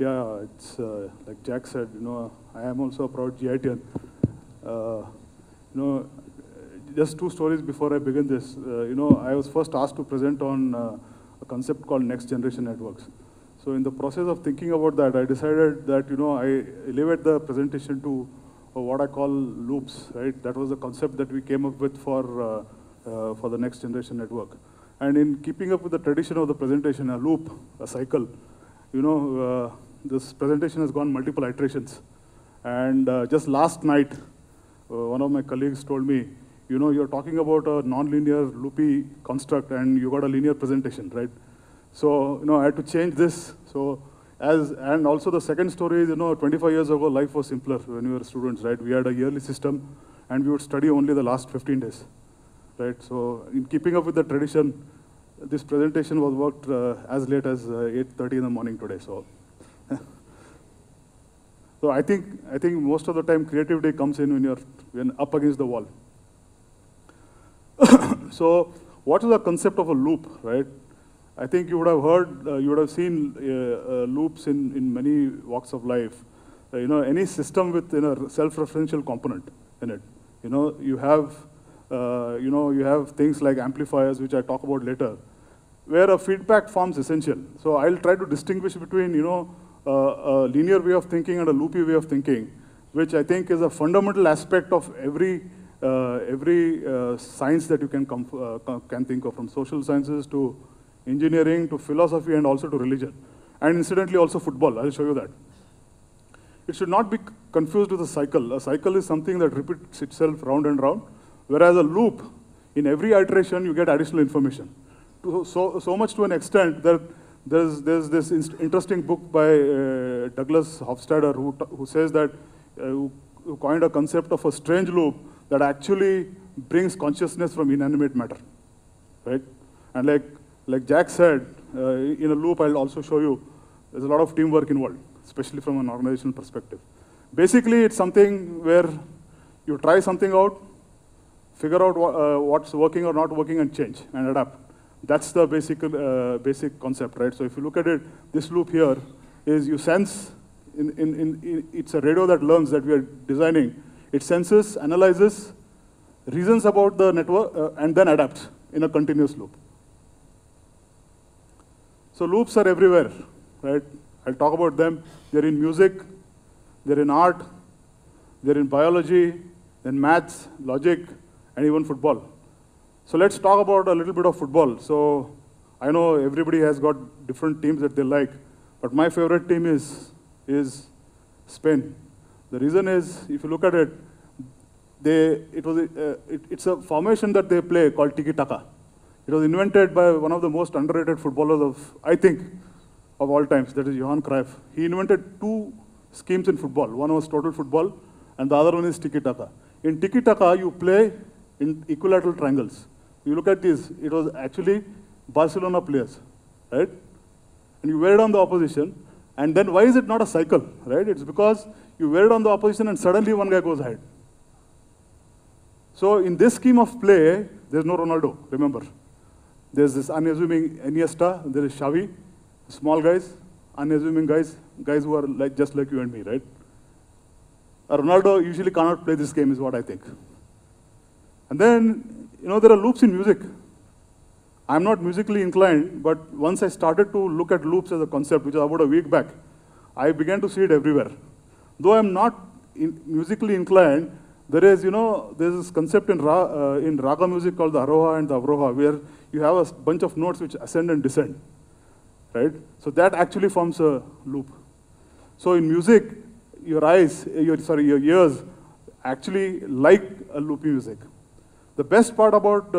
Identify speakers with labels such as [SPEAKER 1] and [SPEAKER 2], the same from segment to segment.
[SPEAKER 1] Yeah, it's like Jack said, I am also a proud GITian. Just two stories before I begin this. I was first asked to present on a concept called next generation networks. So in the process of thinking about that, I decided that, I elevate the presentation to what I call loops, right? That was the concept that we came up with for the next generation network. And in keeping up with the tradition of the presentation, a loop, a cycle, this presentation has gone multiple iterations. And just last night, one of my colleagues told me, you're talking about a non-linear loopy construct and you got a linear presentation, right? So, I had to change this. So, and also the second story is, 25 years ago, life was simpler when we were students, right? We had a yearly system and we would study only the last 15 days, right? So, in keeping up with the tradition, this presentation was worked as late as 8:30 in the morning today, so. So I think most of the time creativity comes in when you're up against the wall. So what is the concept of a loop, right? I think you would have heard, you would have seen loops in many walks of life. Any system with a self-referential component in it. You have things like amplifiers, which I talk about later, where a feedback forms essential. So I'll try to distinguish between, a linear way of thinking and a loopy way of thinking, which I think is a fundamental aspect of every science that you can think of, from social sciences to engineering to philosophy and also to religion. And incidentally also football, I'll show you that. It should not be confused with a cycle. A cycle is something that repeats itself round and round, whereas a loop, in every iteration you get additional information. So much to an extent that there's this interesting book by Douglas Hofstadter who says that, who coined a concept of a strange loop that actually brings consciousness from inanimate matter, right? And like Jack said, in a loop I'll also show you, there's a lot of teamwork involved, especially from an organizational perspective. Basically, it's something where you try something out, figure out what's working or not working and change and adapt. That's the basic concept, right? So if you look at it, this loop here is you sense, it's a radio that learns that we are designing. It senses, analyzes, reasons about the network, and then adapts in a continuous loop. So loops are everywhere, right? I'll talk about them. They're in music, they're in art, they're in biology, then maths, logic, and even football. So let's talk about a little bit of football. So I know everybody has got different teams that they like, but my favorite team is Spain. The reason is, if you look at it, it's a formation that they play called tiki-taka. It was invented by one of the most underrated footballers of all times, that is Johan Cruyff. He invented two schemes in football. One was total football, and the other one is tiki-taka. In tiki-taka, you play in equilateral triangles. You look at this, it was actually Barcelona players, right? And you wear it on the opposition, and then why is it not a cycle, right? It's because you wear it on the opposition and suddenly one guy goes ahead. So in this scheme of play, there's no Ronaldo, remember. There's this unassuming Iniesta, there is Xavi, small guys, unassuming guys who are just like you and me, right? A Ronaldo usually cannot play this game is what I think. And then, there are loops in music. I'm not musically inclined, but once I started to look at loops as a concept, which is about a week back, I began to see it everywhere. Though I'm not musically inclined, there is, there's this concept in raga music called the aroha and the avroha, where you have a bunch of notes which ascend and descend, right? So that actually forms a loop. So in music, your ears actually like a loopy music. The best part about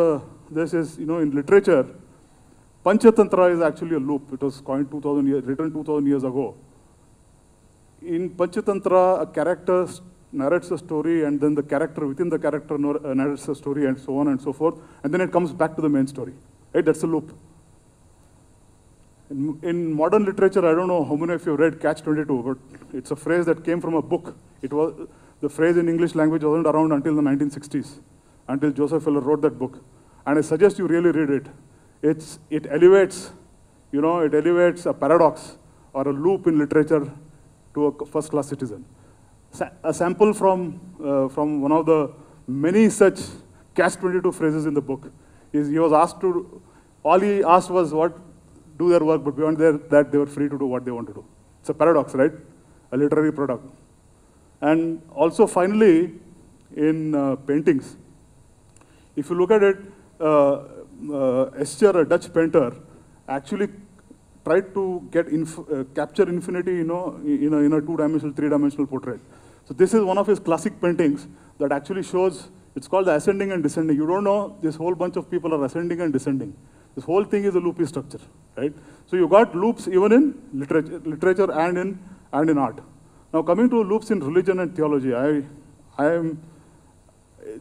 [SPEAKER 1] this is, in literature, Panchatantra is actually a loop. It was coined written 2000 years ago. In Panchatantra, a character narrates a story, and then the character within the character narrates a story, and so on and so forth, and then it comes back to the main story. Right? That's a loop. In modern literature, I don't know how many of you have read Catch-22, but it's a phrase that came from a book. The phrase in English language wasn't around until the 1960s. Until Joseph Heller wrote that book. And I suggest you really read it. It elevates a paradox or a loop in literature to a first-class citizen. A sample from one of the many such catch-22 phrases in the book is he was asked to, all he asked was what, do their work, but beyond that they were free to do what they want to do. It's a paradox, right? A literary product. And also finally, in paintings, if you look at it, Escher, a Dutch painter, actually tried to get capture infinity, in a two-dimensional, three-dimensional portrait. So this is one of his classic paintings that actually shows, it's called the ascending and descending. You don't know, this whole bunch of people are ascending and descending. This whole thing is a loopy structure, right? So you got loops even in literature and in art. Now coming to loops in religion and theology,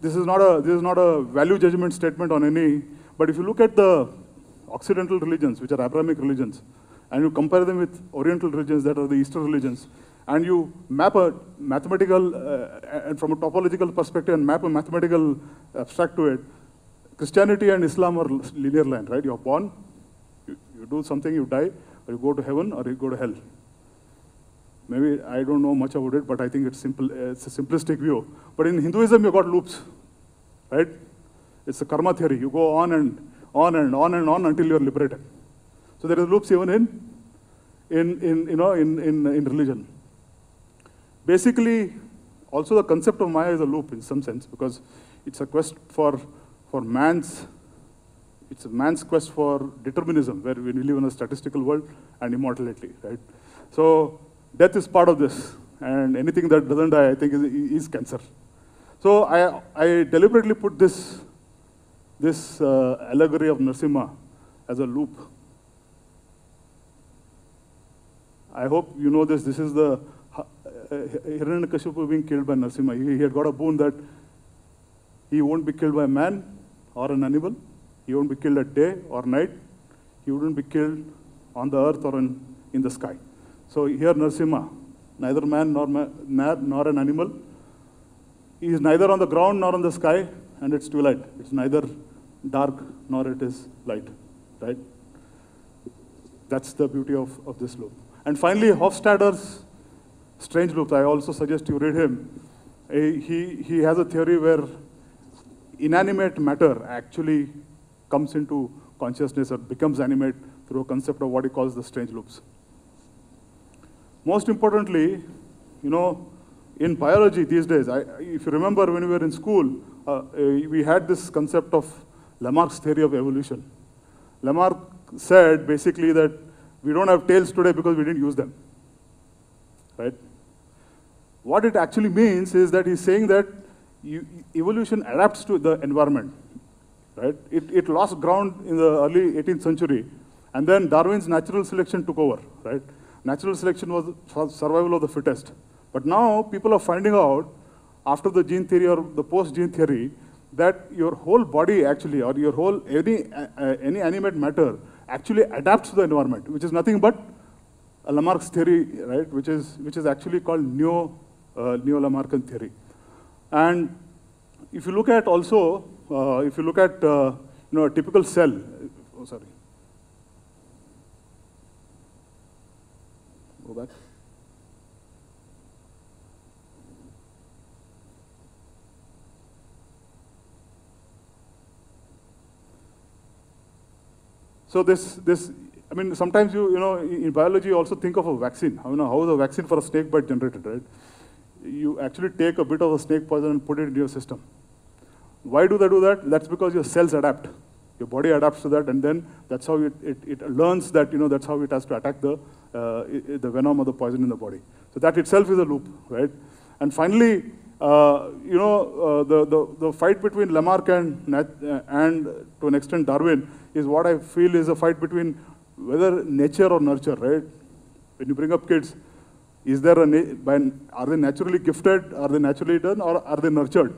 [SPEAKER 1] this is not a value judgment statement on any, but if you look at the Occidental religions, which are Abrahamic religions, and you compare them with Oriental religions that are the Eastern religions, and you map a mathematical, and from a topological perspective, and map a mathematical abstract to it, Christianity and Islam are linear line, right? You're born, you do something, you die, or you go to heaven, or you go to hell. Maybe I don't know much about it, but I think it's simple. It's a simplistic view. But in Hinduism, you got loops, right? It's a karma theory. You go on and on and on and on until you're liberated. So there is loops even in religion. Basically, also the concept of Maya is a loop in some sense because it's a quest for man's. It's a man's quest for determinism, where we live in a statistical world, and immortality, right? So death is part of this, and anything that doesn't die, I think, is cancer. So I deliberately put this allegory of Narasimha as a loop. I hope you know this. This is the Hiranyakashipu being killed by Narasimha. He had got a boon that he won't be killed by a man or an animal. He won't be killed at day or night. He wouldn't be killed on the earth or in the sky. So here Narasimha, neither man nor an animal. He is neither on the ground nor on the sky, and it's twilight. It's neither dark nor it is light, right? That's the beauty of this loop. And finally, Hofstadter's strange loops. I also suggest you read him. He has a theory where inanimate matter actually comes into consciousness or becomes animate through a concept of what he calls the strange loops. Most importantly, in biology these days, if you remember when we were in school, we had this concept of Lamarck's theory of evolution. Lamarck said basically that we don't have tails today because we didn't use them, right? What it actually means is that he's saying that evolution adapts to the environment, right? It lost ground in the early 18th century, and then Darwin's natural selection took over, right? Natural selection was for survival of the fittest. But now people are finding out, after the gene theory or the post-gene theory, that your whole body actually, or your whole, any animate matter actually adapts to the environment, which is nothing but a Lamarck's theory, right? Which is actually called Neo-Lamarckian theory. And if you look at also, a typical cell, Go back. So sometimes in biology you also think of a vaccine. How is a vaccine for a snake bite generated, right? You actually take a bit of a snake poison and put it into your system. Why do they do that? That's because your cells adapt. Your body adapts to that, and then that's how it learns that, that's how it has to attack the venom or the poison in the body. So that itself is a loop, right? And finally, the fight between Lamarck and to an extent Darwin is what I feel is a fight between whether nature or nurture, right? When you bring up kids, are they naturally gifted, are they naturally done, or are they nurtured?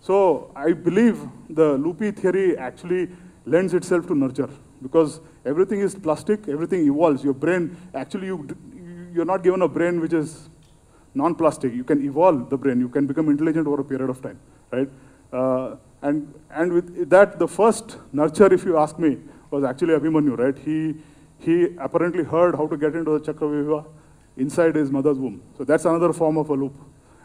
[SPEAKER 1] So I believe the loopy theory actually lends itself to nurture, because everything is plastic, everything evolves. Your brain, actually you're not given a brain which is non-plastic. You can evolve the brain, you can become intelligent over a period of time, right? And with that, the first nurture, if you ask me, was actually Abhimanyu, right? he apparently heard how to get into the Chakravyuha inside his mother's womb. So that's another form of a loop.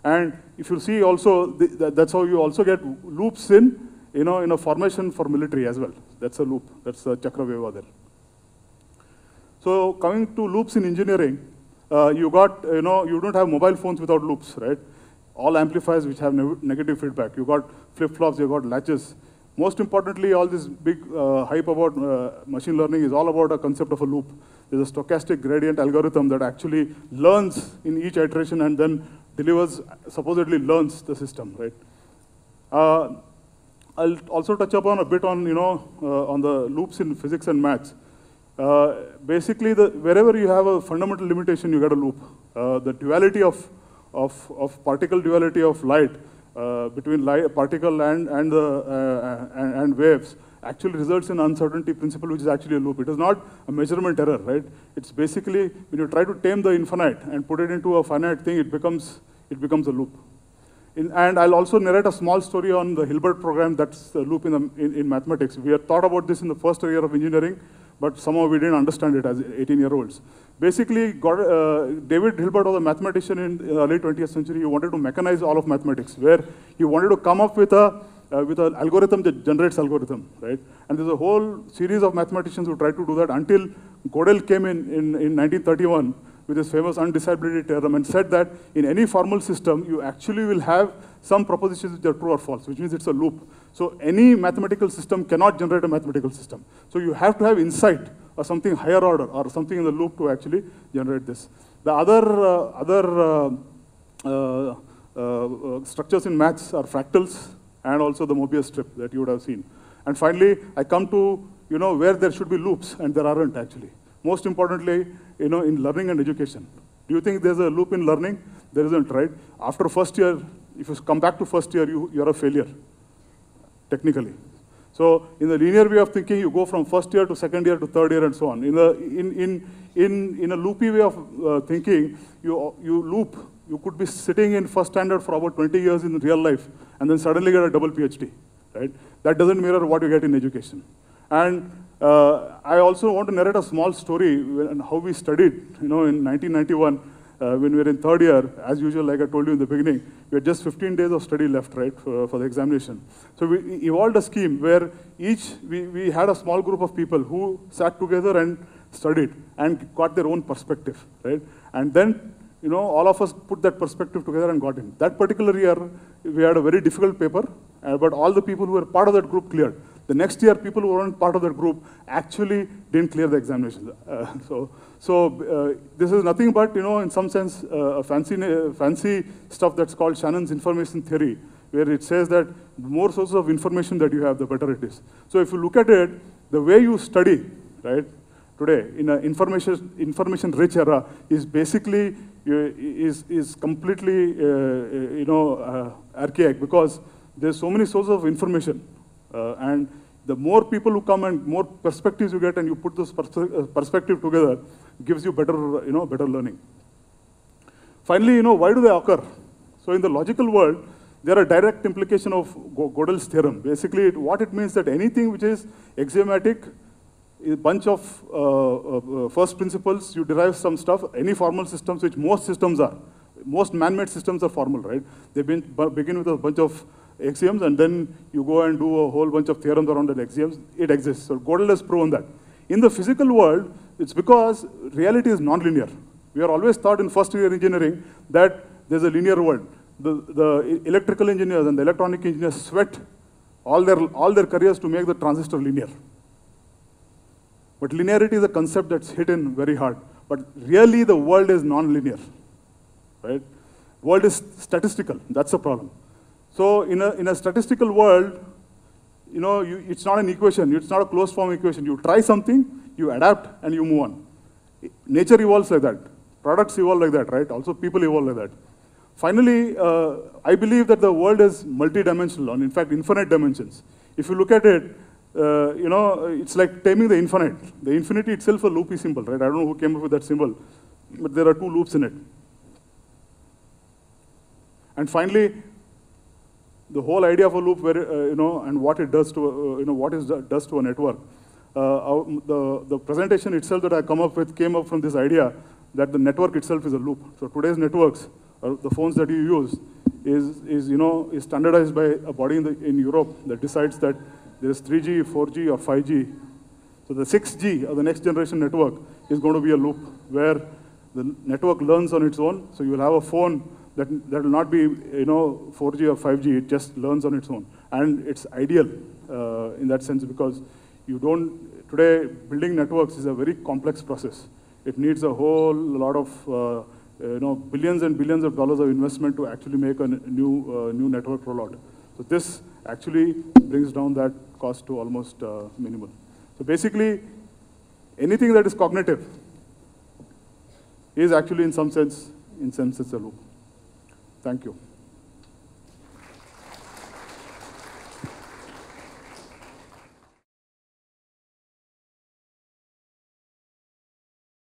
[SPEAKER 1] And if you see also, that's how you also get loops in, in a formation for military as well. That's a loop. That's a Chakravyuha there. So coming to loops in engineering, you don't have mobile phones without loops, right? All amplifiers which have negative feedback. You got flip-flops, you got latches. Most importantly, all this big hype about machine learning is all about a concept of a loop. There's a stochastic gradient algorithm that actually learns in each iteration and then delivers, supposedly learns the system, right? I'll also touch upon a bit on, on the loops in physics and maths. Basically, wherever you have a fundamental limitation, you get a loop. The duality of particle duality of light between particle and waves actually results in uncertainty principle, which is actually a loop. It is not a measurement error, right? It's basically when you try to tame the infinite and put it into a finite thing, it becomes a loop. And I'll also narrate a small story on the Hilbert program. That's a loop in mathematics. We had thought about this in the first year of engineering, but somehow we didn't understand it as 18-year-olds. Basically, David Hilbert was a mathematician in the early 20th century. He wanted to mechanize all of mathematics, where he wanted to come up with an algorithm that generates algorithm, right? And there's a whole series of mathematicians who tried to do that until Gödel came in 1931 with his famous undecidability theorem and said that in any formal system, you actually will have some propositions which are true or false, which means it's a loop. So any mathematical system cannot generate a mathematical system. So you have to have insight or something higher order or something in the loop to actually generate this. The other structures in maths are fractals and also the Mobius strip that you would have seen. And finally, I come to where there should be loops, and there aren't actually. Most importantly, in learning and education. Do you think there's a loop in learning? There isn't, right? After first year, if you come back to first year, you're a failure, technically. So in the linear way of thinking, you go from first year to second year to third year and so on. In a loopy way of thinking, you loop. You could be sitting in first standard for about 20 years in real life and then suddenly get a double PhD, right? That doesn't mirror what you get in education. And I also want to narrate a small story on how we studied, in 1991, when we were in third year. As usual, like I told you in the beginning, we had just 15 days of study left, right, for the examination. So we evolved a scheme where we had a small group of people who sat together and studied and got their own perspective, right? And then, all of us put that perspective together and got in. That particular year, we had a very difficult paper, but all the people who were part of that group cleared. The next year, people who weren't part of that group actually didn't clear the examinations. So this is nothing but, in some sense, fancy stuff that's called Shannon's information theory, where it says that the more sources of information that you have, the better it is. So if you look at it, the way you study, right, today in an information-rich era is basically is completely archaic, because there's so many sources of information, and the more people who come and more perspectives you get, and you put those perspective together, gives you better better learning. Finally, why do they occur? So in the logical world, they are a direct implication of Gödel's theorem. Basically, what it means that anything which is axiomatic, a bunch of first principles, you derive some stuff, any formal systems, which most systems are. Most man-made systems are formal, right? They begin with a bunch of axioms, and then you go and do a whole bunch of theorems around that axioms. It exists. So Gödel has proven that. In the physical world, it's because reality is nonlinear. We are always taught in first year engineering that there's a linear world. The electrical engineers and the electronic engineers sweat all their careers to make the transistor linear. But linearity is a concept that's hidden very hard. But really, the world is non-linear, right? World is statistical. That's the problem. So in a statistical world, it's not an equation. It's not a closed form equation. You try something, you adapt, and you move on. Nature evolves like that. Products evolve like that, right? Also, people evolve like that. Finally, I believe that the world is multidimensional, and in fact, infinite dimensions. If you look at it, it's like taming the infinite. The infinity itself a loopy symbol, right? I don't know who came up with that symbol, but there are two loops in it. And finally, the whole idea of a loop, where and what it does to does to a network. the presentation itself that I came up from this idea that the network itself is a loop. So today's networks, the phones that you use, is standardized by a body in Europe that decides that there is 3G, 4G, or 5G. So the 6G, or the next generation network, is going to be a loop where the network learns on its own. So you will have a phone that will not be 4G or 5G. It just learns on its own, and it's ideal in that sense because today building networks is a very complex process. It needs a whole lot of billions and billions of dollars of investment to actually make a new network rollout. So this actually brings down that cost to almost minimal. So basically, anything that is cognitive is actually in some sense a loop. Thank you.